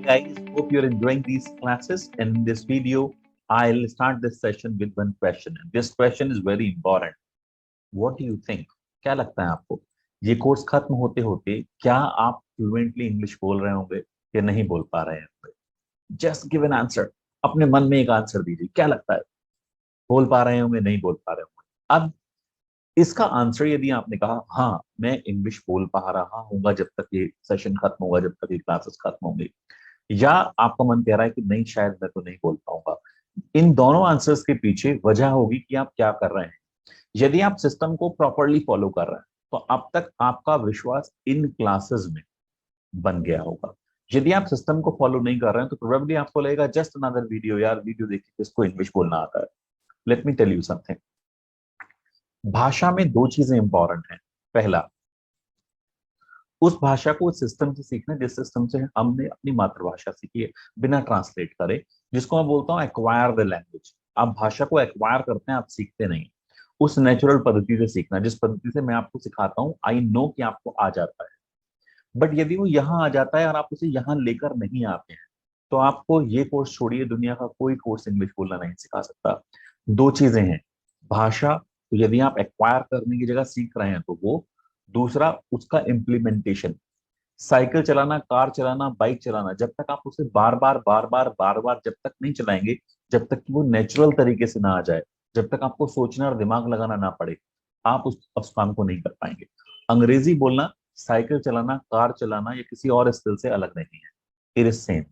guys, hope you're enjoying these classes. And in this video, I'll start this session with one question. And this question is very important. What do you think? क्या लगता है आपको? ये course खत्म होते होते क्या आप फ्लुएंटली इंग्लिश बोल रहे होंगे या नहीं बोल पा रहे होंगे? Just give an answer. अपने मन में एक आंसर दीजिए. क्या लगता है? बोल पा रहे होंगे, नहीं बोल पा रहे होंगे? अब इसका आंसर यदि आपने कहा हाँ मैं इंग्लिश बोल पा रहा हूँ जब तक ये सेशन खत्म होगा, जब तक ये क्लासेस खत्म होंगी, या आपका मन कह रहा है कि नहीं शायद मैं तो नहीं बोल पाऊंगा, इन दोनों आंसर्स के पीछे वजह होगी कि आप क्या कर रहे हैं. यदि आप सिस्टम को प्रॉपरली फॉलो कर रहे हैं तो अब तक आपका विश्वास इन क्लासेस में बन गया होगा. यदि आप सिस्टम को फॉलो नहीं कर रहे हैं तो प्रोबेबली आपको लगेगा जस्ट अनदर वीडियो, यार वीडियो देखिए किसको इंग्लिश बोलना आता है. Let me tell you something. भाषा में दो चीजें इंपॉर्टेंट हैं. पहला, उस भाषा को उस सिस्टम से सीखना जिस सिस्टम से हमने अपनी मातृभाषा सीखी है, बिना ट्रांसलेट करे, जिसको मैं बोलता हूँ एक्वायर द लैंग्वेज. आप भाषा को एक्वायर करते हैं, आप सीखते नहीं. उस नेचुरल पद्धति से सीखना जिस पद्धति से मैं आपको सिखाता हूँ, आई नो कि आपको आ जाता है. बट यदि वो यहाँ आ जाता है और आप उसे यहाँ लेकर नहीं आते हैं तो आपको ये कोर्स छोड़िए, दुनिया का कोई कोर्स इंग्लिश बोलना नहीं सिखा सकता. दो चीजें हैं. भाषा, तो यदि आप एक्वायर करने की जगह सीख रहे हैं तो वो. दूसरा, उसका इम्प्लीमेंटेशन. साइकिल चलाना, कार चलाना, बाइक चलाना, जब तक आप उसे बार बार जब तक नहीं चलाएंगे, जब तक कि वो नेचुरल तरीके से ना आ जाए, जब तक आपको सोचना और दिमाग लगाना ना पड़े, आप उस काम को नहीं कर पाएंगे. अंग्रेजी बोलना, साइकिल चलाना, कार चलाना या किसी और स्किल से अलग नहीं है. It is same.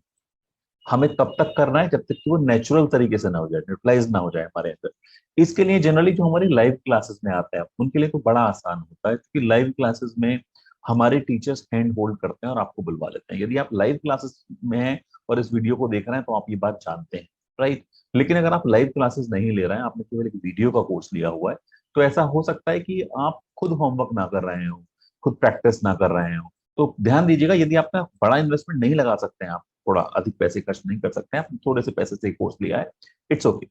हमें तब तक करना है जब तक कि वो नेचुरल तरीके से ना हो जाए, न्यूट्रलाइज ना हो जाए हमारे अंदर. इसके लिए जनरली जो हमारी लाइव क्लासेस में आते हैं उनके लिए तो बड़ा आसान होता है, क्योंकि लाइव क्लासेस में हमारे टीचर्स हैंड होल्ड करते हैं और आपको बुलवा लेते हैं. यदि आप लाइव क्लासेस में हैं और इस वीडियो को देख रहे हैं तो आप ये बात जानते हैं, राइट. लेकिन अगर आप लाइव क्लासेस नहीं ले रहे हैं, आपने केवल एक वीडियो का कोर्स लिया हुआ है, तो ऐसा हो सकता है कि आप खुद होमवर्क ना कर रहे हो, खुद प्रैक्टिस ना कर रहे हो. तो ध्यान दीजिएगा, यदि आपका बड़ा इन्वेस्टमेंट नहीं लगा सकते हैं, आप थोड़ा अधिक पैसे खर्च नहीं कर सकते हैं, आपने थोड़े से पैसे से कोर्स लिया है, इट्स ओके.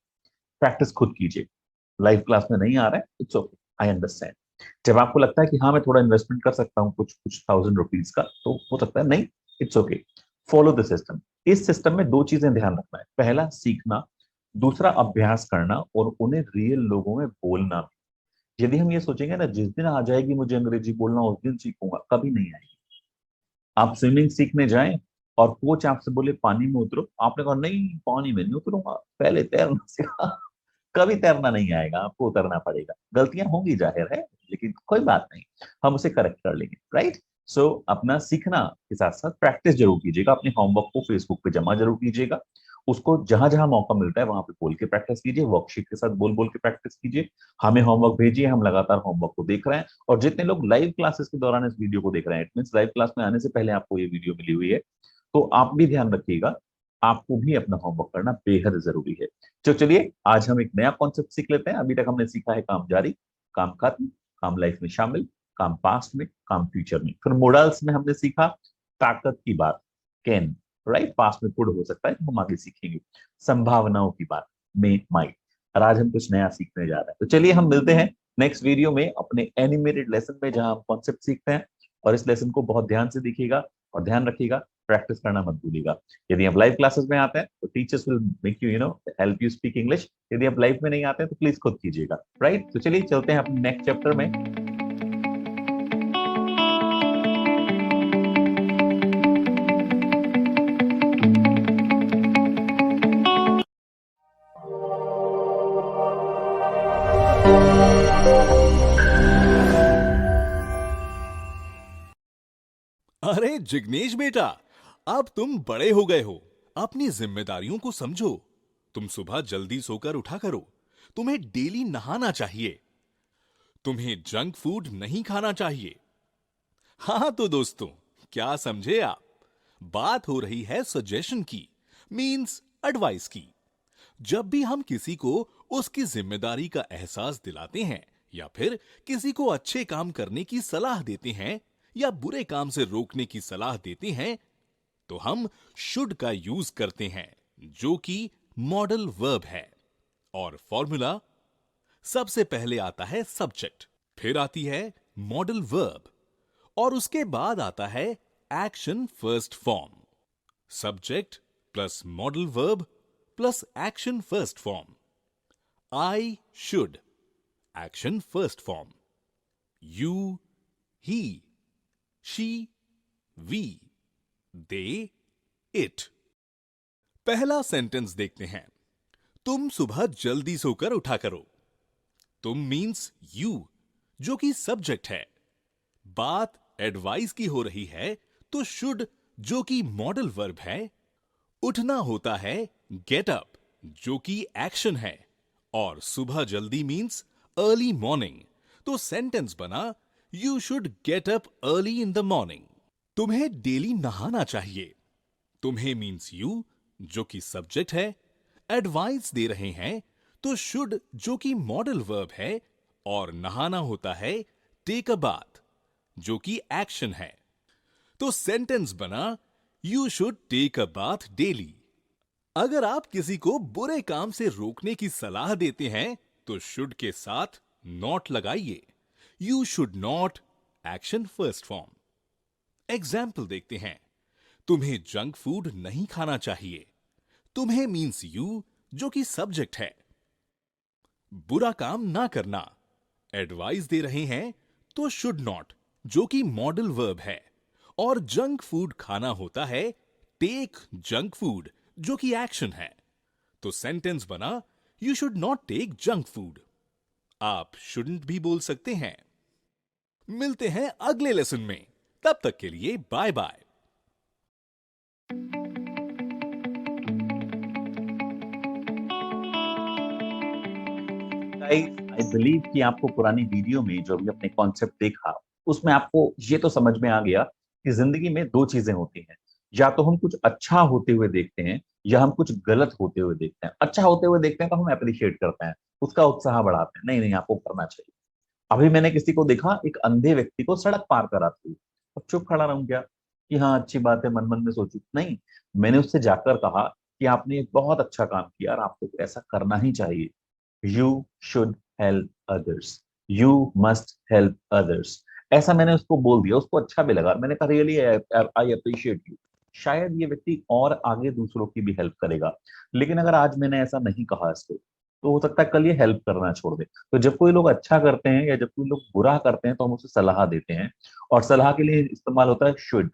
प्रैक्टिस खुद कीजिए. लाइव क्लास में नहीं आ रहा है, इट्स ओके, आई अंडरस्टैंड. जब आपको लगता है कि हाँ मैं थोड़ा इन्वेस्टमेंट कर सकता हूँ कुछ कुछ ₹1000 का, तो हो सकता है नहीं, it's okay. Follow the system. इस सिस्टम में दो चीजें ध्यान रखना है. पहला, सीखना. दूसरा, अभ्यास करना और उन्हें रियल लोगों में बोलना. यदि हम ये सोचेंगे ना जिस दिन आ जाएगी मुझे अंग्रेजी बोलना उस दिन सीखूंगा, कभी नहीं आएगी. आप स्विमिंग सीखने जाएं और कोच आपसे बोले पानी में उतरो, आपने कहा नहीं पानी में नहीं उतरूंगा, पहले तैरना सीखा. कभी तैरना नहीं आएगा, आपको उतरना पड़ेगा. गलतियां होंगी, जाहिर है, लेकिन कोई बात नहीं, हम उसे करेक्ट कर लेंगे, राइट. सो अपना सीखना के साथ साथ प्रैक्टिस जरूर कीजिएगा. अपने होमवर्क को फेसबुक पे जमा जरूर कीजिएगा. उसको जहां जहां मौका मिलता है वहां पे बोल के प्रैक्टिस कीजिए, वर्कशीट के साथ बोल बोल के प्रैक्टिस कीजिए. हमें होमवर्क भेजिए, हम लगातार होमवर्क को देख रहे हैं. और जितने लोग लाइव क्लासेस के दौरान इस वीडियो को देख रहे हैं, इट मीन लाइव क्लास में आने से पहले आपको ये वीडियो मिली हुई है, तो आप भी ध्यान रखिएगा, आपको भी अपना होमवर्क करना बेहद जरूरी है. तो चलिए आज हम एक नया कॉन्सेप्ट सीख लेते हैं. अभी तक हमने सीखा है काम जारी, काम खत्म, काम लाइफ में शामिल, काम पास्ट में, काम फ्यूचर में. फिर मोडल्स में हमने सीखा ताकत की बात, कैन, राइट. पास्ट में कुड हो सकता है, तो हम आगे सीखेंगे. संभावनाओं की बात, मे, माइट. और आज हम कुछ नया सीखने जा रहे हैं. तो चलिए हम मिलते हैं नेक्स्ट वीडियो में अपने एनिमेटेड लेसन में, जहां हम कॉन्सेप्ट सीखते हैं. और इस लेसन को बहुत ध्यान से देखिएगा और ध्यान रखिएगा, प्रैक्टिस करना मत भूलिएगा. यदि आप लाइव क्लासेस में आते हैं तो teachers will make you help you speak English. यदि आप लाइव में नहीं आते हैं तो प्लीज खुद कीजिएगा, राइट. तो चलिए चलते हैं अपने नेक्स्ट चैप्टर में. अरे जिग्नेश बेटा, अब तुम बड़े हो गए हो. अपनी जिम्मेदारियों को समझो. तुम सुबह जल्दी सोकर उठा करो. तुम्हें डेली नहाना चाहिए. तुम्हें जंक फूड नहीं खाना चाहिए. हाँ तो दोस्तों, क्या समझे आप? बात हो रही है सजेशन की, मींस एडवाइस की. जब भी हम किसी को उसकी जिम्मेदारी का एहसास दिलाते हैं या फिर किसी को अच्छे काम करने की सलाह देते हैं या बुरे काम से रोकने की सलाह देते हैं, तो हम शुड का यूज करते हैं, जो कि मॉडल वर्ब है. और फॉर्मूला, सबसे पहले आता है सब्जेक्ट, फिर आती है मॉडल वर्ब और उसके बाद आता है action first form. subject plus modal verb plus action first form. I should, action first form. You, he, she, we, they, it. पहला सेंटेंस देखते हैं। तुम सुबह जल्दी सोकर उठा करो। तुम मीन्स यू, जो कि सब्जेक्ट है। बात एडवाइस की हो रही है तो शुड, जो कि मॉडल वर्ब है। उठना होता है गेट अप, जो कि एक्शन है। और सुबह जल्दी मीन्स अर्ली मॉर्निंग, तो सेंटेंस बना you should get up early in the morning. तुम्हें डेली नहाना चाहिए। तुम्हें मीन्स यू, जो कि सब्जेक्ट है। एडवाइस दे रहे हैं तो शुड, जो कि मॉडल वर्ब है। और नहाना होता है टेक अ बाथ, जो कि एक्शन है। तो सेंटेंस बना you should take a bath daily. अगर आप किसी को बुरे काम से रोकने की सलाह देते हैं तो शुड के साथ नॉट लगाइए। You should not, action first form. Example देखते हैं। तुम्हें जंक फूड नहीं खाना चाहिए। तुम्हें मीन्स यू, जो कि सब्जेक्ट है। बुरा काम ना करना, एडवाइस दे रहे हैं तो शुड नॉट, जो कि मॉडल वर्ब है। और जंक फूड खाना होता है टेक जंक फूड, जो कि एक्शन है। तो सेंटेंस बना you should not take junk food. आप शुडंट भी बोल सकते हैं। मिलते हैं अगले लेसन में, तब तक के लिए बाय बाय। आई बिलीव कि आपको पुरानी वीडियो में जो भी अपने कॉन्सेप्ट देखा उसमें आपको ये तो समझ में आ गया कि जिंदगी में दो चीजें होती हैं। या तो हम कुछ अच्छा होते हुए देखते हैं या हम कुछ गलत होते हुए देखते हैं। अच्छा होते हुए देखते हैं तो हम अप्रिशिएट करते हैं, उसका उत्साह बढ़ाते हैं, नहीं नहीं आपको करना चाहिए। अभी मैंने किसी को देखा, एक अंधे व्यक्ति को सड़क पार कराते हुए, अब चुप खड़ा रहूं क्या कि हाँ अच्छी बात है, मन मन में सोचू? नहीं, मैंने उससे जाकर कहा कि आपने एक बहुत अच्छा काम किया और आपको ऐसा करना ही चाहिए। You should help others, you must help others. ऐसा मैंने उसको बोल दिया, उसको अच्छा भी लगा। मैंने कहा रियली आई अप्रिशिएट यू। शायद ये व्यक्ति और आगे दूसरों की भी हेल्प करेगा। लेकिन अगर आज मैंने ऐसा नहीं कहा इसको, तो हो सकता है कल ये हेल्प करना छोड़ दे। तो जब कोई लोग अच्छा करते हैं या जब कोई लोग बुरा करते हैं तो हम उसे सलाह देते हैं, और सलाह के लिए इस्तेमाल होता है शुड,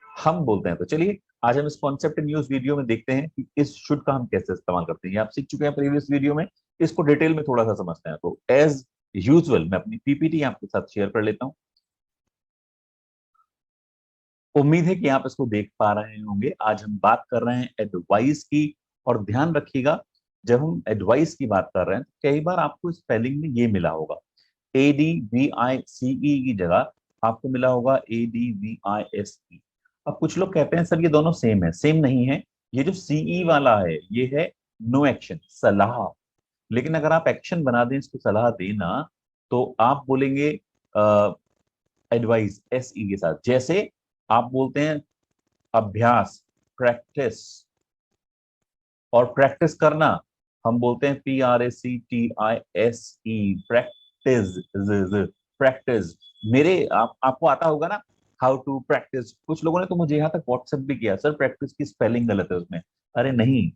हम बोलते हैं। तो चलिए आज हम इस कॉन्सेप्ट न्यूज वीडियो में देखते हैं कि इस शुड का हम कैसे इस्तेमाल करते हैं। ये आप सीख चुके हैं प्रीवियस वीडियो में, इसको डिटेल में थोड़ा सा समझते हैं। तो एज यूजुअल मैं अपनी पीपीटी आपके साथ शेयर कर लेता हूं। उम्मीद है कि आप इसको देख पा रहे होंगे। आज हम बात कर रहे हैं एडवाइस की। और ध्यान रखिएगा, जब हम एडवाइस की बात कर रहे हैं तो कई बार आपको स्पेलिंग में ये मिला होगा, ADVICE की जगह आपको मिला होगा ADVISE। अब कुछ लोग कहते हैं सर ये दोनों सेम है। सेम नहीं है। ये जो CE वाला है ये है नो एक्शन, सलाह। लेकिन अगर आप एक्शन बना दें इसको सलाह देना, तो आप बोलेंगे एडवाइस SE के साथ। जैसे आप बोलते हैं अभ्यास, प्रैक्टिस। और प्रैक्टिस करना हम बोलते हैं PRACTISE, प्रैक्टिस। प्रैक्टिस। आपको आता होगा ना हाउ टू प्रैक्टिस। कुछ लोगों ने तो मुझे यहाँ तक व्हाट्सएप भी किया, सर प्रैक्टिस की स्पेलिंग गलत है उसमें। अरे नहीं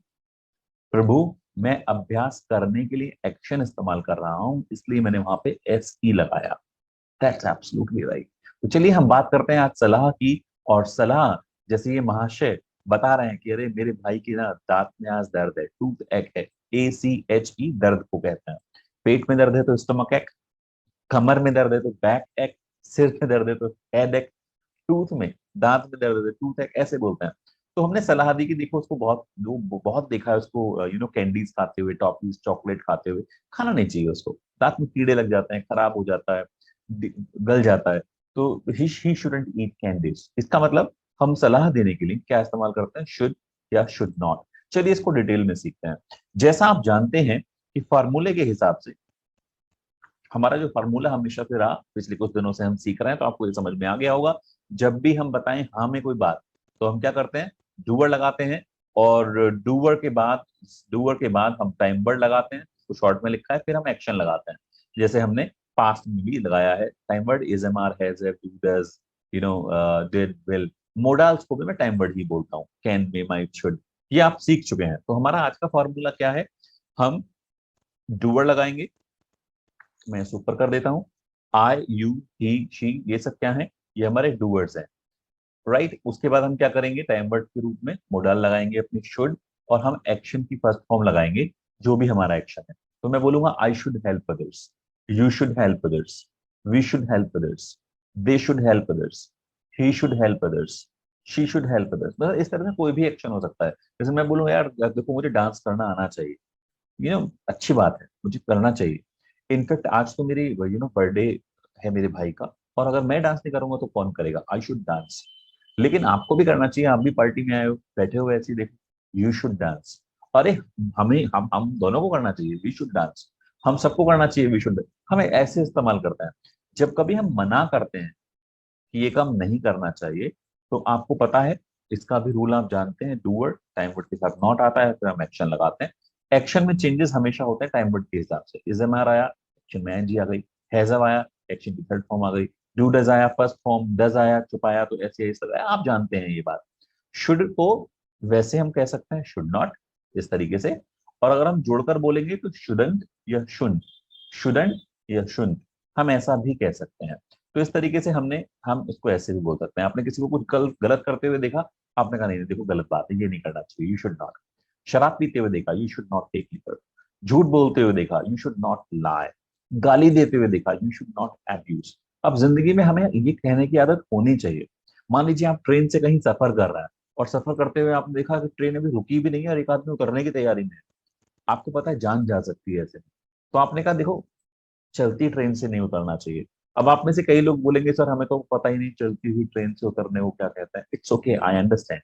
प्रभु, मैं अभ्यास करने के लिए एक्शन इस्तेमाल कर रहा हूं, इसलिए मैंने वहां पे SE लगाया। That's absolutely right. तो चलिए हम बात करते हैं आज सलाह की। और सलाह, जैसे ये महाशय बता रहे हैं कि अरे मेरे भाई की ना दांत में आज दर्द है, टूथ एक है, ACHE, दर्द को कहते हैं। पेट में दर्द है तो स्टमक एक, कमर में दर्द है तो बैक एक, सिर में दर्द है तो हेड एक, टूथ में, दांत में दर्द है टूथ एक, ऐसे बोलते हैं। तो हमने सलाह दी कि देखो उसको बहुत देखा है उसको, कैंडीज खाते हुए, टॉफीज, चॉकलेट खाते हुए। खाना नहीं चाहिए उसको, दांत में कीड़े लग जाते हैं, खराब हो जाता है, गल जाता है। तो ही शुडंट ईट कैंडीज। इसका मतलब हम सलाह देने के लिए क्या इस्तेमाल करते हैं, शुड या शुड नॉट। चलिए इसको डिटेल में सीखते हैं। जैसा आप जानते हैं कि फार्मूले के हिसाब से हमारा जो फार्मूला हमेशा से रहा, पिछले कुछ दिनों से हम सीख रहे हैं, तो आपको ये समझ में आ गया होगा। जब भी हम बताएं हाँ में कोई बात, तो हम क्या करते हैं, डूअर लगाते हैं। और डूअर के बाद हम टाइम वर्ड लगाते हैं, उसको शॉर्ट में लिखा है, फिर हम एक्शन लगाते हैं। जैसे हमने पास्ट में भी लगाया है time word, is, am, are, has, have, do, does, did, will. Modals को भी मैं टाइम वर्ड ही बोलता हूँ, कैन, मे, माइट, शुड, ये आप सीख चुके हैं। तो हमारा आज का फॉर्मूला क्या है, हम डूअर लगाएंगे, मैं इसे ऊपर कर देता हूँ, आई, यू, ही, शी, ये सब क्या है, ये हमारे डूअर्स हैं, राइट। उसके बाद हम क्या करेंगे, टाइम वर्ड के रूप में मोडाल लगाएंगे अपनी शुड, और हम एक्शन की फर्स्ट फॉर्म लगाएंगे, जो भी हमारा एक्शन है। तो मैं बोलूंगा I should help others, you should help others, we should help others, they should help others, he should help others, she should help others. मतलब इस तरह से कोई भी एक्शन हो सकता है। जैसे मैं बोलूँ यार देखो मुझे डांस करना आना चाहिए, अच्छी बात है, मुझे करना चाहिए। इनफैक्ट आज तो मेरी बर्थडे है मेरे भाई का, और अगर मैं डांस नहीं करूंगा तो कौन करेगा, आई शुड डांस। लेकिन आपको भी करना चाहिए, आप भी पार्टी में आए हो, बैठे हो ऐसे ही, देखो, यू शुड डांस। अरे हमें हम दोनों को करना चाहिए, वी शुड डांस, हम सबको करना चाहिए, वी शुड। हमें ऐसे इस्तेमाल करते हैं। जब कभी हम मना करते हैं कि ये काम नहीं करना चाहिए, तो आपको पता है, इसका भी रूल आप जानते हैं, डू वर्ड टाइम वर्ड के साथ नॉट आता है, फिर हम एक्शन लगाते हैं। एक्शन में चेंजेस हमेशा होते हैं टाइम वर्ड के हिसाब से। इज एम आर आया, एक्शन में एनजी आ गई, हैज हैव आया, एक्शन की थर्ड फॉर्म आ गई, डू डज आया फर्स्ट फॉर्म, डज आया छुपाया, तो ऐसे ऐसे आया, आप जानते हैं ये बात। शुड को वैसे हम कह सकते हैं शुड नॉट, इस तरीके से। और अगर हम जोड़कर बोलेंगे तो शुडंट या शुन, शुडंट या शुन, हम ऐसा भी कह सकते हैं। तो इस तरीके से हम इसको ऐसे भी बोल सकते हैं। आपने किसी को कुछ गलत करते हुए देखा, आपने कहा नहीं नहीं, देखो गलत बात है, ये नहीं करना चाहिए, यू शुड नॉट। शराब पीते हुए देखा, you should not take liquor. झूठ बोलते हुए देखा, यू शुड नॉट लाई। गाली देते हुए देखा, यू शुड नॉट एब्यूज। अब जिंदगी में हमें ये कहने की आदत होनी चाहिए। मान लीजिए आप ट्रेन से कहीं सफर कर रहे हैं, और सफर करते हुए आपने देखा कि ट्रेन अभी रुकी भी नहीं है और एक आदमी उतरने की तैयारी में है, आपको पता है जान जा सकती है ऐसे में। तो आपने कहा देखो, चलती ट्रेन से नहीं उतरना चाहिए। अब आप में से कई लोग बोलेंगे सर हमें तो पता ही नहीं चलती हुई ट्रेन से उतरने को क्या कहते हैं। It's okay, I understand.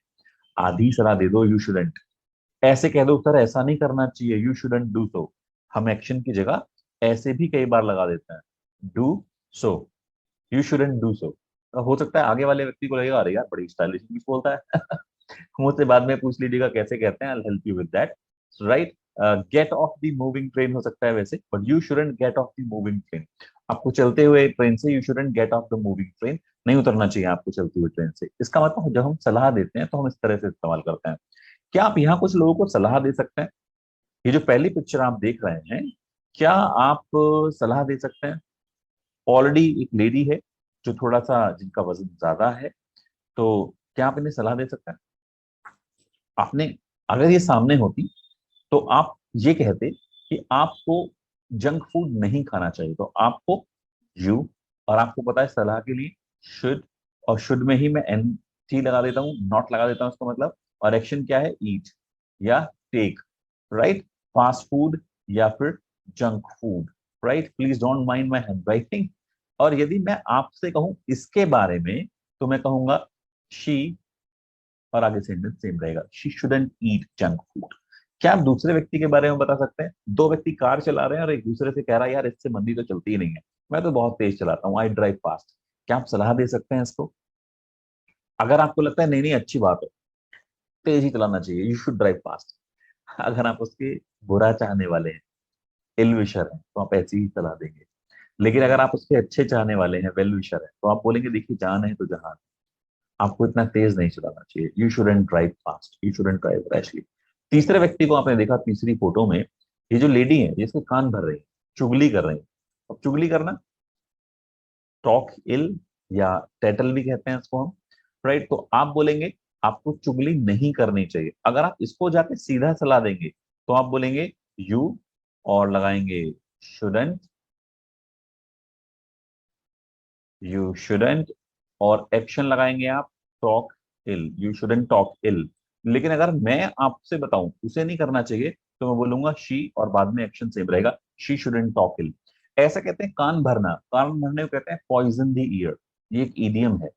आधी सलाह दे दो, यू शुडंट। ऐसे कह दो सर ऐसा नहीं करना चाहिए, यू शुडंट डू सो। हम एक्शन की जगह ऐसे भी कई बार लगा देते हैं, do so, you shouldn't do so. हो सकता है आगे वाले व्यक्ति को लगेगा अरे यार बड़ी स्टाइलिश इंग्लिश बोलता है। मुझसे बाद में पूछ लीजिएगा कैसे कहते हैं, I help you with that, right. Get off the moving train हो सकता है वैसे, but you shouldn't get off the moving train. आपको चलते हुए ट्रेन से, you shouldn't get off the moving train, नहीं उतरना चाहिए आपको चलती हुई ट्रेन से। इसका मतलब जब हम सलाह देते हैं तो हम इस तरह से इस्तेमाल करते हैं। क्या आप यहाँ कुछ लोगों को सलाह दे सकते हैं? ये जो पहली पिक्चर आप देख रहे हैं, क्या आप सलाह दे सकते हैं? ऑलरेडी एक लेडी है जो थोड़ा सा जिनका वजन ज्यादा है, तो क्या आप इन्हें सलाह दे सकते हैं? आपने, अगर ये सामने होती तो आप ये कहते कि आपको जंक फूड नहीं खाना चाहिए, तो आपको यू, और आपको पता है सलाह के लिए शुड, और शुड में ही मैं एन टी लगा देता हूँ, नॉट लगा देता हूँ इसका मतलब। और एक्शन क्या है, ईट या टेक, राइट। फास्ट फूड या फिर junk food, right. Please don't mind my hand writing. और यदि मैं आपसे कहूं इसके बारे में, तो मैं कहूंगा शी, और आगे सेंटेंस सेम रहेगा, she shouldn't eat junk food. क्या आप दूसरे व्यक्ति के बारे में बता सकते हैं? दो व्यक्ति कार चला रहे हैं और एक दूसरे से कह रहा है यार इससे मंदी तो चलती ही नहीं है, मैं तो बहुत तेज चलाता हूँ, आई ड्राइव फास्ट। क्या आप सलाह दे सकते हैं इसको? अगर आपको लगता है नहीं नहीं अच्छी बात है, तेज ही चलाना चाहिए, यू शुड ड्राइव फास्ट, अगर आप उसके बुरा चाहने वाले हैं, इल विशर हैं, तो आप ऐसी ही सलाह देंगे। लेकिन अगर आप उसके अच्छे चाहने वाले हैं, वेल विशर है, तो आप बोलेंगे देखिए जान है तो जहान, आपको इतना तेज नहीं चलाना चाहिए, you shouldn't drive fast, you shouldn't drive rashly. तीसरे व्यक्ति को आपने देखा तीसरी फोटो में, ये जो लेडी है ये इसके कान भर रही है, चुगली कर रही है। अब चुगली करना, टॉक इल या टैटल भी कहते हैं इसको हम, राइट। तो आप बोलेंगे आपको चुगली नहीं करनी चाहिए। अगर आप इसको जाके सीधा सलाह देंगे तो आप बोलेंगे यू, और लगाएंगे शुडंट, यू शुडंट, और एक्शन लगाएंगे आप talk ill, you shouldn't talk ill. लेकिन अगर मैं आपसे बताऊं उसे नहीं करना चाहिए, तो मैं बोलूंगा शी, और बाद में एक्शन सेम रहेगा, शी शुडंट टॉक इल। ऐसा कहते हैं कान भरना, कान भरने को कहते हैं पॉइजन द ईयर। ये एक ईडियम है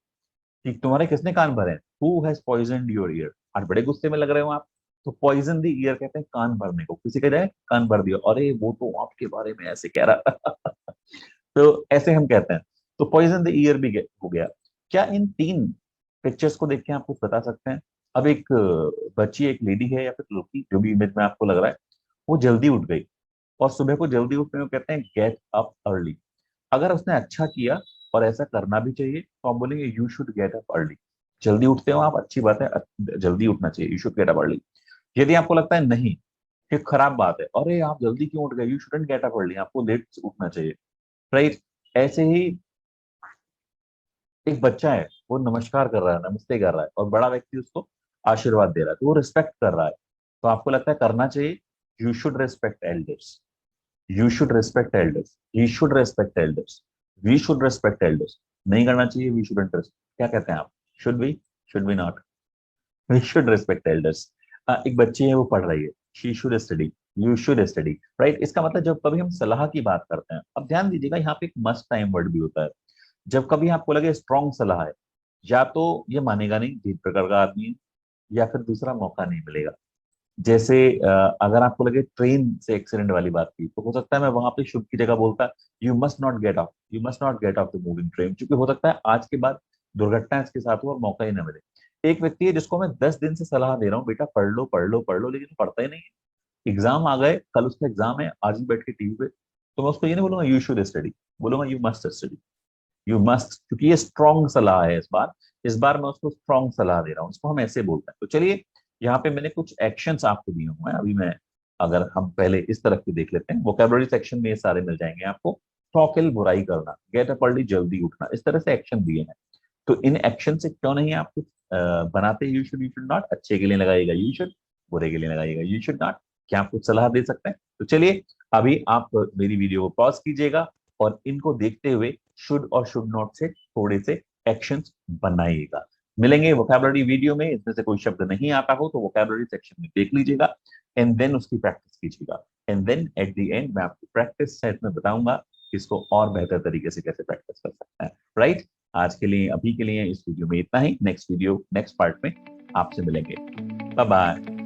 कि तुम्हारे किसने कान भरे हैं, who has poisoned your year. आज बड़े गुस्से में लग रहे हो आप, तो पॉइजन द ईयर कहते हैं कान भरने को। किसी का जाए कान भर दिया, अरे वो तो आपके बारे में ऐसे कह रहा था। तो ऐसे हम कहते हैं। तो पॉइजन द ईयर भी हो गया। क्या इन तीन पिक्चर्स को देख के आप कुछ बता सकते हैं? अब एक बच्ची, एक लेडी है या फिर लड़की, जो भी इमेज में आपको लग रहा है, वो जल्दी उठ गई, और सुबह को जल्दी उठने को कहते हैं गेट अप अर्ली। अगर उसने अच्छा किया, और ऐसा करना भी चाहिए, तो आप बोलेंगे you should get up early. जल्दी उठते हो आप, अच्छी बात है, जल्दी उठना चाहिए, you should get up early. यदि आपको लगता है नहीं, ये खराब बात है, अरे आप जल्दी क्यों उठ गए, you shouldn't gate up early, आपको लेट उठना चाहिए, राइट। ऐसे ही एक बच्चा है, वो नमस्कार कर रहा है, नमस्ते कर रहा है, और बड़ा व्यक्ति उसको आशीर्वाद दे रहा है, तो वो रिस्पेक्ट कर रहा है, तो आपको लगता है करना चाहिए, you should respect elders, you should respect elders, he should respect elders, we should respect elders. नहीं करना चाहिए, वी शुडंट रेस्पेक्ट, क्या कहते हैं आप, should we not, we should respect elders. एक बच्ची है, वो पढ़ रही है, she should study, you should study, right. इसका मतलब जब कभी हम सलाह की बात करते हैं, अब ध्यान दीजिएगा, यहाँ पे एक मस्ट टाइम वर्ड भी होता है। जब कभी आपको लगे स्ट्रॉन्ग सलाह है, या तो ये मानेगा नहीं, जीत प्रकार का आदमी है, या फिर दूसरा मौका नहीं मिलेगा। जैसे अगर आपको लगे ट्रेन से एक्सीडेंट वाली बात की, तो हो सकता है मैं वहां पे शुभ की जगह बोलता, you must not gate of, you must not gate off the moving train, क्योंकि हो सकता है आज के बाद दुर्घटना इसके साथ हो और मौका ही ना मिले। एक व्यक्ति है जिसको मैं 10 दिन से सलाह दे रहा हूँ, बेटा पढ़ लो पढ़ लो पढ़ लो, लेकिन वो पढ़ता ही नहीं है। एग्जाम आ गए, कल उसका एग्जाम है, आज ही बैठ के टीवी पे, तो मैं उसको ये नहीं बोलूंगा यू शुड स्टडी, बोलूंगा you must study, you must, क्योंकि ये स्ट्रॉन्ग सलाह है इस बार मैं उसको स्ट्रॉन्ग सलाह दे रहा हूँ, इसको हम ऐसे बोलते हैं। तो चलिए, यहाँ पे मैंने कुछ एक्शंस आपको दिए हुए हैं, अभी मैं, अगर हम पहले इस तरफ की देख लेते हैं, वोकेबलरी सेक्शन में ये सारे मिल जाएंगे आपको। टॉकिल, बुराई करना, गेट अप अर्ली, जल्दी उठना, इस तरह से एक्शन दिए हैं। तो इन एक्शन से क्यों नहीं आप कुछ बनाते, यू शुड नॉट, अच्छे के लिए लगाइएगा यू शुड, बुरे के लिए लगाइएगा यू शुड नॉट, क्या आप कुछ सलाह दे सकते हैं? तो चलिए, अभी आप मेरी वीडियो को पॉज कीजिएगा और इनको देखते हुए शुड और शुड नॉट से थोड़े से एक्शंस बनाइएगा। मिलेंगे वोकैबुलरी वीडियो में, इसमें से कोई शब्द नहीं आता हो तो वोकैबुलरी सेक्शन में देख लीजिएगा, एंड देन उसकी प्रैक्टिस कीजिएगा, and then at the end मैं आपको प्रैक्टिस सेट में बताऊंगा कि इसको और बेहतर तरीके से कैसे प्रैक्टिस कर सकते हैं, राइट। आज के लिए, अभी के लिए इस वीडियो में इतना ही, नेक्स्ट वीडियो, नेक्स्ट पार्ट में आपसे मिलेंगे। Bye bye.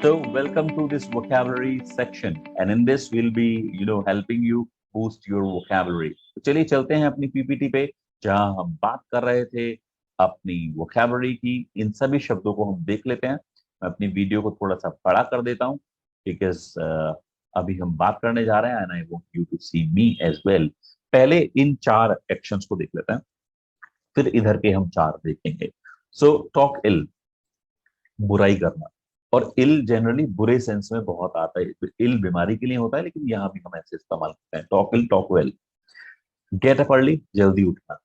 So welcome to this vocabulary section, and in this we'll be, helping you boost your vocabulary. तो चलिए चलते हैं अपनी पीपीटी पे, जहां हम बात कर रहे थे अपनी vocabulary की। इन सभी शब्दों को हम देख लेते हैं। मैं अपनी वीडियो को थोड़ा सा बड़ा कर देता हूँ, बिकॉज अभी हम बात करने जा रहे हैं, and I want you to see me as well. पहले इन 4 एक्शंस को देख लेते हैं, फिर इधर के हम 4 देखेंगे। सो टॉक इल, बुराई करना, और इल जनरली बुरे सेंस में बहुत आता है, इल बीमारी के लिए होता है, लेकिन यहाँ भी हम ऐसे इस्तेमाल करते हैं, talk ill, talk well. Get up early, जल्दी उठना।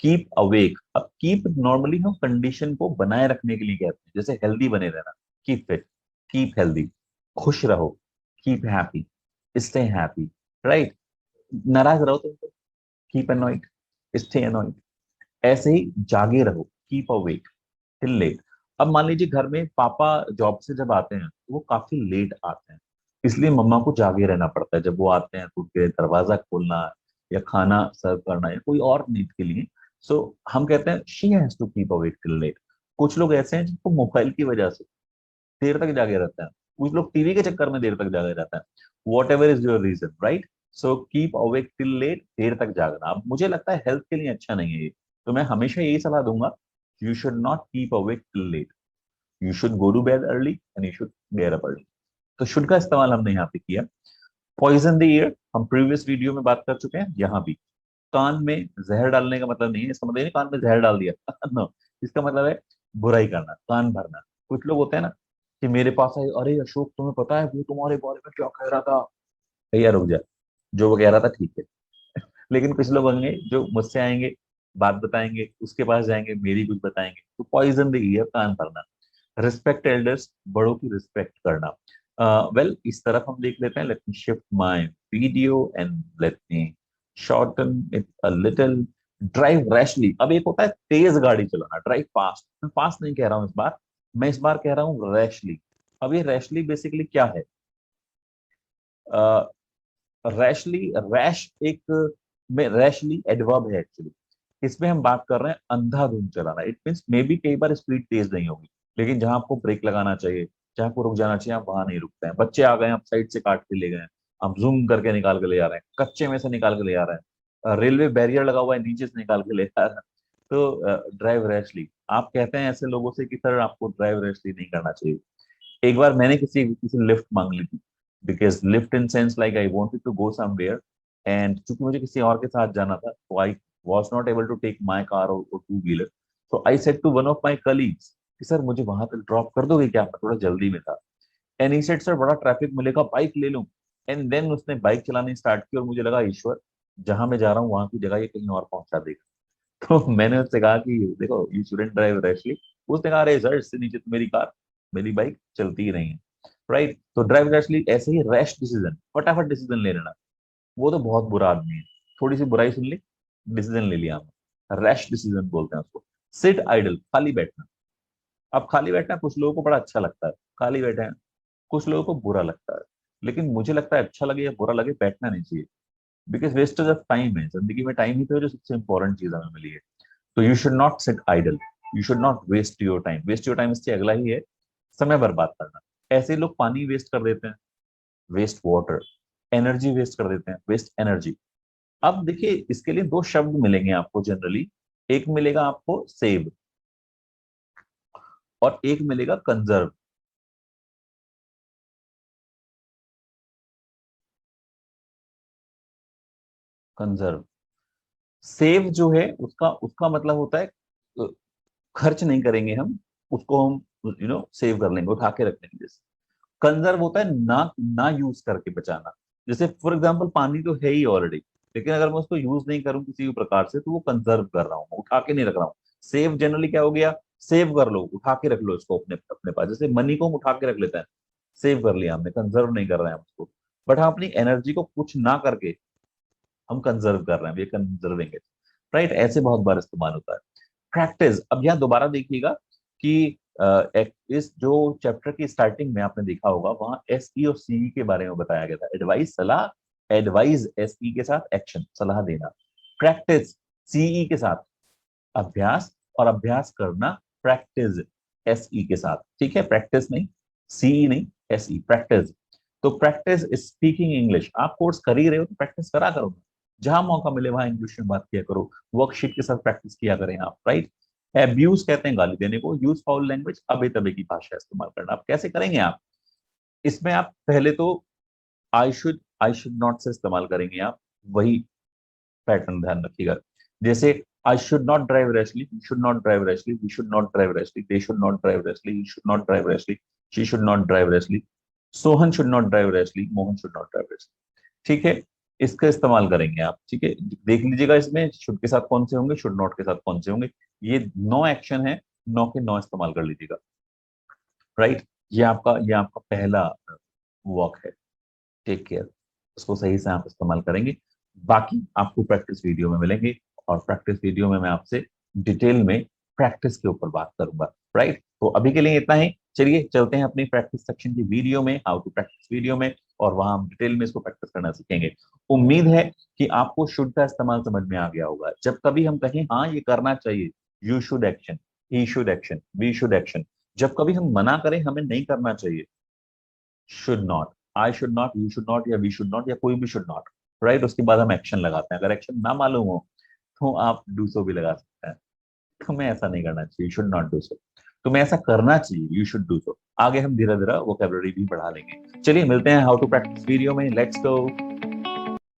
कीप अवेक, अब कीप नॉर्मली हम कंडीशन को बनाए रखने के लिए कहते हैं, जैसे हेल्दी बने रहना, कीप फिट, कीप हेल्दी, खुश रहो, keep happy, stay happy, right. नाराज रहो तो कीप अनॉइड, स्टे अनॉइड। ऐसे ही जागे रहो, कीप अवेक टिल लेट। अब मान लीजिए घर में पापा जॉब से जब आते हैं तो वो काफी लेट आते हैं, इसलिए मम्मा को जागे रहना पड़ता है जब वो आते हैं, तो उनके दरवाजा खोलना या खाना सर्व करना या कोई और नीड के लिए। सो हम कहते हैं she has to keep awake till late. कुछ लोग ऐसे हैं जिनको मोबाइल की वजह से देर तक जागे रहते हैं, कुछ लोग टीवी के चक्कर में देर तक जागे रहते हैं, whatever is your reason, right. So keep awake till late, देर तक जागना, अब मुझे लगता है हेल्थ के लिए अच्छा नहीं है ये, तो मैं हमेशा यही सलाह दूंगा, you should not keep awake till late, you should go to bed early and you should get up early. तो शुड का इस्तेमाल हमने यहाँ पे किया। पॉइजन द ईयर, हम प्रीवियस वीडियो में बात कर चुके हैं, यहाँ भी कान में जहर डालने का मतलब नहीं है, इसका मतलब नहीं कान में जहर डाल दिया नो, इसका मतलब है बुराई करना, कान भरना। कुछ लोग होते हैं ना कि मेरे पास आए, अरे अशोक तुम्हें पता है वो तुम्हारे बारे में क्या कह रहा था, भैया रुक जा, जो वो कह रहा था ठीक है। लेकिन कुछ लोग होंगे जो मुझसे आएंगे, बात बताएंगे, उसके पास जाएंगे, मेरी कुछ बताएंगे, तो पॉइजन द ईयर, कान भरना। रिस्पेक्ट एल्डर्स, बड़ों की रिस्पेक्ट करना। वेल, इस तरफ हम देख लेते हैं, let me shift my video and let me shorten it a little. Drive rashly, अब एक होता है तेज गाड़ी चलाना, ड्राइव फास्ट, मैं फास्ट नहीं कह रहा हूं इस बार, मैं इस बार कह रहा हूं रैशली। अब ये रैशली बेसिकली क्या है? रैशली, रैश एक में रैशली एडवर्ब है एक्चुअली, इसमें हम बात कर रहे हैं अंधाधुंध चलाना। इट मीन्स मे बी कई बार स्पीड तेज नहीं होगी, लेकिन जहां आपको ब्रेक लगाना चाहिए, जहां आपको रुक जाना चाहिए, आप वहां नहीं रुकते हैं। बच्चे आ गए, आप साइड से काट के ले गए, आप जूम करके निकाल के ले जा रहे हैं, कच्चे में से निकाल के ले जा रहे हैं, रेलवे बैरियर लगा हुआ है नीचे से निकाल के ले जा रहे हैं, तो ड्राइव रैशली, आप कहते हैं ऐसे लोगों से कि सर आपको ड्राइव रैशली नहीं करना चाहिए। एक बार मैंने किसी किसी लिफ्ट मांग ली थी, because lift in sense like I wanted to go somewhere, and चूंकि मुझे किसी और के साथ जाना था, तो I was not able to take my car और two wheeler. So I said to one of my colleagues कि सर मुझे वहां तक ड्रॉप कर दोगे क्या, मैं थोड़ा जल्दी में था। एंड ही सेड सर बड़ा ट्रैफिक मिलेगा, बाइक ले लूं। एंड देन उसने बाइक चलानी स्टार्ट की, और मुझे लगा ईश्वर जहां मैं जा रहा हूँ वहां की जगह ये कहीं और पहुंचा देगा। तो मैंने उससे कहा कि देखो यू शुडंट ड्राइव रैशली। उसने कहा अरे सर इससे नीचे तो मेरी कार, मेरी बाइक चलती ही नहीं है। राइट, तो ड्राइव रैशली ऐसे ही रैश डिसीजन, फटाफट डिसीजन ले लेना, वो तो बहुत बुरा आदमी है। थोड़ी सी बुराई सुन ली, डिसीजन ले लिया हमने, रैश डिसीजन बोलते हैं उसको। सिट आइडल, खाली बैठना। अब खाली बैठना कुछ लोगों को बड़ा अच्छा लगता है, खाली बैठे हैं, कुछ लोगों को बुरा लगता है। लेकिन मुझे लगता है अच्छा लगे या बुरा लगे बैठना नहीं चाहिए, बिकॉज वेस्टेज ऑफ टाइम है, जिंदगी में टाइम ही तो है जो सबसे इंपॉर्टेंट चीज हमें मिली है। तो you should not sit idle, you should not waste your time. Waste your time इससे अगला ही है समय बर्बाद करना। ऐसे लोग पानी वेस्ट कर देते हैं, वेस्ट वाटर, एनर्जी वेस्ट कर देते हैं, वेस्ट एनर्जी। अब देखिए इसके लिए दो शब्द मिलेंगे आपको जनरली, एक मिलेगा आपको सेव और एक मिलेगा कंजर्व। कंजर्व, सेव जो है उसका उसका मतलब होता है खर्च नहीं करेंगे हम उसको, हम सेव कर लेंगे, उठा के रख लेंगे। जैसे कंजर्व होता है ना ना यूज करके बचाना। जैसे फॉर एग्जांपल पानी तो है ही ऑलरेडी, लेकिन अगर मैं उसको यूज नहीं करूं किसी भी प्रकार से तो वो कंजर्व कर रहा हूँ, उठा के नहीं रख रहा हूँ। सेव जनरली क्या हो गया, सेव कर लो, उठा के रख लो इसको अपने अपने पास, जैसे मनी को हम उठा के रख लेते हैं, सेव कर लिया हमने, कंजर्व नहीं कर रहे हैं हम उसको। बट हम अपनी एनर्जी को कुछ ना करके हम कंजर्व कर रहे हैं, ये कंजर्विंग है। राइट, ऐसे बहुत बार इस्तेमाल होता है। प्रैक्टिस, अब यहाँ दोबारा देखिएगा कि इस जो चैप्टर की स्टार्टिंग में आपने देखा होगा वहां एस ई और सी के बारे में बताया गया था। एडवाइस सलाह, एडवाइस एस ई के साथ एक्शन सलाह देना, प्रैक्टिस सीई के साथ अभ्यास, और अभ्यास करना प्रैक्टिस एस ई के साथ। ठीक है, प्रैक्टिस नहीं, सीई नहीं, एस ई, प्रैक्टिस। तो प्रैक्टिस स्पीकिंग इंग्लिश, आप कोर्स कर ही रहे हो तो प्रैक्टिस करा करो, जहां मौका मिले वहां इंग्लिश में बात किया करो, वर्कशीट के साथ प्रैक्टिस किया करें आप। राइट, एब्यूज कहते हैं गाली देने को, यूज फाउल लैंग्वेज, अबे तबे की भाषा इस्तेमाल करना। आप कैसे करेंगे आप इसमें, आप पहले तो आई शुड नॉट से इस्तेमाल करेंगे आप, वही पैटर्न ध्यान रखिएगा। जैसे I should not drive rashly, you should not drive rashly, we should not drive rashly, they should not drive rashly, you should not drive rashly, she should not drive rashly, Sohan should not drive rashly, Mohan should not drive rashly. ठीक है, इसका इस्तेमाल करेंगे आप। ठीक है, देख लीजिएगा इसमें शुड के साथ कौन से होंगे, शुड नॉट के साथ कौन से होंगे। ये 9 एक्शन है, 9 के 9 इस्तेमाल कर लीजिएगा। राइट, ये आपका पहला वॉक है। टेक केयर, उसको सही से आप इस्तेमाल करेंगे। बाकी आपको प्रैक्टिस वीडियो में मिलेंगे, और प्रैक्टिस वीडियो में मैं आपसे डिटेल में प्रैक्टिस के ऊपर बात करूंगा। राइट, तो अभी के लिए इतना ही। चलिए चलते हैं अपनी प्रैक्टिस सेक्शन की वीडियो में, हाउ टू प्रैक्टिस वीडियो में, और वहां हम डिटेल में इसको प्रैक्टिस करना सीखेंगे। उम्मीद है कि आपको शुड का इस्तेमाल समझ में आ गया होगा। जब कभी हम कहें हाँ ये करना चाहिए, you should action, he should action, we should action. जब कभी हम मना करें हमें नहीं करना चाहिए, should not, I should not, you should not, या वी शुड नॉट, या कोई भी शुड नॉट। राइट, उसके बाद हम एक्शन लगाते हैं। अगर एक्शन ना मालूम हो तो आप डू सो भी लगा सकते हैं। तुम्हें ऐसा नहीं करना चाहिए, you should not do so, तुम्हें ऐसा करना चाहिए, यू शुड डू सो। आगे हम धीरे धीरे वोकैबुलरी भी बढ़ा लेंगे। चलिए मिलते हैं हाउ टू प्रैक्टिस वीडियो में, लेट्स गो।